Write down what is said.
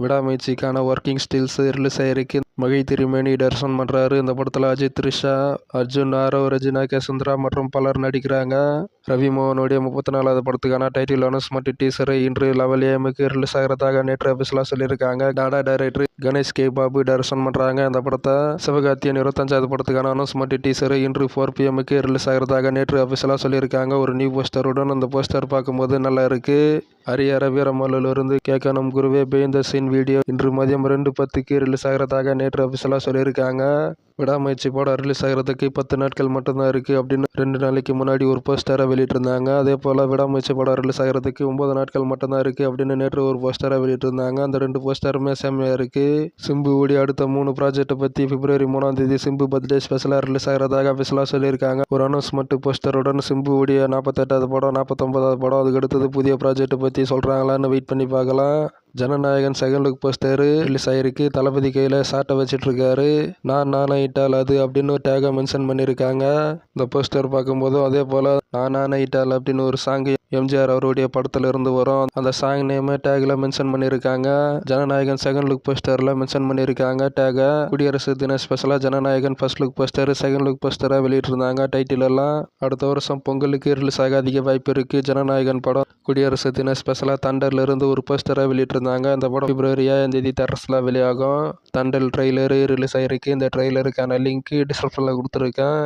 விடாமுயற்சிக்கான working stills release ஆயிருக்கு. மகை திருமேனி direction பண்ணுறாரு. இந்த படத்தில் அஜித், த்ரிஷா, அர்ஜுன், ஆரவ், ரஜினா, கேசந்திரா மற்றும் பலர் நடிக்கிறாங்க. ரவி மோகனுடைய 34வது படத்துக்கான டைட்டில் அனௌன்ஸ்மெண்ட் டீசரை இன்று 11 AM ரிலீஸ் ஆகிறதாக நேற்று அபிஷியலாக சொல்லியிருக்காங்க. Tata director Ganesh K Babu direction பண்ணுறாங்க. இந்த படத்தை சிவகார்த்தியின் 25வது படத்துக்கான அனௌன்ஸ்மெண்ட் டீசரை இன்று 4 PM ரிலீஸ் ஆகிறதாக நேற்று அபிஷியலாக சொல்லியிருக்காங்க. ஒரு நியூ போஸ்டருடன் அந்த போஸ்டர் பார்க்கும்போது நல்லா இருக்கு. ஹரிஹர வீரமல்லிலிருந்து கேட்கணும் குருவே பிஹைண்ட் த சீன் வீடியோ இன்று மதியம் 2:10 ரிலீஸ் ஆகிறதாக நேற்று அபிஷியலாக சொல்லியிருக்காங்க. விடாமுயற்சி படம் ரிலீஸ் ஆகிறதுக்கு 10 நாட்கள் மட்டும்தான் இருக்குது அப்படின்னு 2 நாளைக்கு முன்னாடி ஒரு போஸ்டரை வெளியிட்டிருந்தாங்க. அதே போல் விடாமுயற்சி படம் ரிலீஸ் ஆகிறதுக்கு 9 நாட்கள் மட்டும்தான் இருக்குது அப்படின்னு நேற்று ஒரு போஸ்டரை வெளியிட்டிருந்தாங்க. அந்த 2 போஸ்டருமே செம்மையாக இருக்குது. சிம்பு உடைய அடுத்த 3 ப்ராஜெக்டை பற்றி February 3 சிம்பு பர்த்டே ஸ்பெஷலாக ரிலீஸ் ஆகிறதாக அபிஷியலாக சொல்லியிருக்காங்க. ஒரு அனௌன்ஸ்மெண்ட் போஸ்டருடன் சிம்பு உடைய 48வது படம், 49வது படம், அதுக்கு அடுத்தது புதிய ப்ராஜெக்டை பற்றி சொல்கிறாங்களான்னு வெயிட் பண்ணி பார்க்கலாம். Jananayagan second look poster release ஆயிருக்கு. தளபதி கையில் ஷார்ட்டை வச்சுட்டு இருக்காரு. நான் ஆயிட்டால் அது அப்படின்னு ஒரு டேகை மென்ஷன் பண்ணியிருக்காங்க. இந்த போஸ்டர் பார்க்கும்போதும் அதே போல் நான் ஆயிட்டால் அப்படின்னு ஒரு சாங் எம்ஜிஆர் அவருடைய படத்தில் இருந்து வரும். அந்த சாங் நேமை டேகில் மென்ஷன் பண்ணியிருக்காங்க. ஜனநாயகன் செகண்ட் லுக் போஸ்டரில் மென்ஷன் பண்ணியிருக்காங்க டேகை. குடியரசு தின ஸ்பெஷலாக Jananayagan first look poster, second look போஸ்டரை வெளியிட்டிருந்தாங்க. டைட்டில் எல்லாம் அடுத்த வருஷம் பொங்கலுக்கு ரிலீஸ் ஆக அதிக வாய்ப்பு இருக்குது. ஜனநாயகன் படம் குடியரசு தின ஸ்பெஷலாக தண்டர்ல இருந்து ஒரு போஸ்டரை வெளியிட்டிருந்தாங்க. இந்த படம் February 7 தேட்டர்ஸில் வெளியாகும். தண்டல் ட்ரெய்லரு ரிலீஸ் ஆகிருக்கு. இந்த ட்ரெய்லருக்கான லிங்க் டிஸ்கிரிப்ஷனில் கொடுத்துருக்கேன்.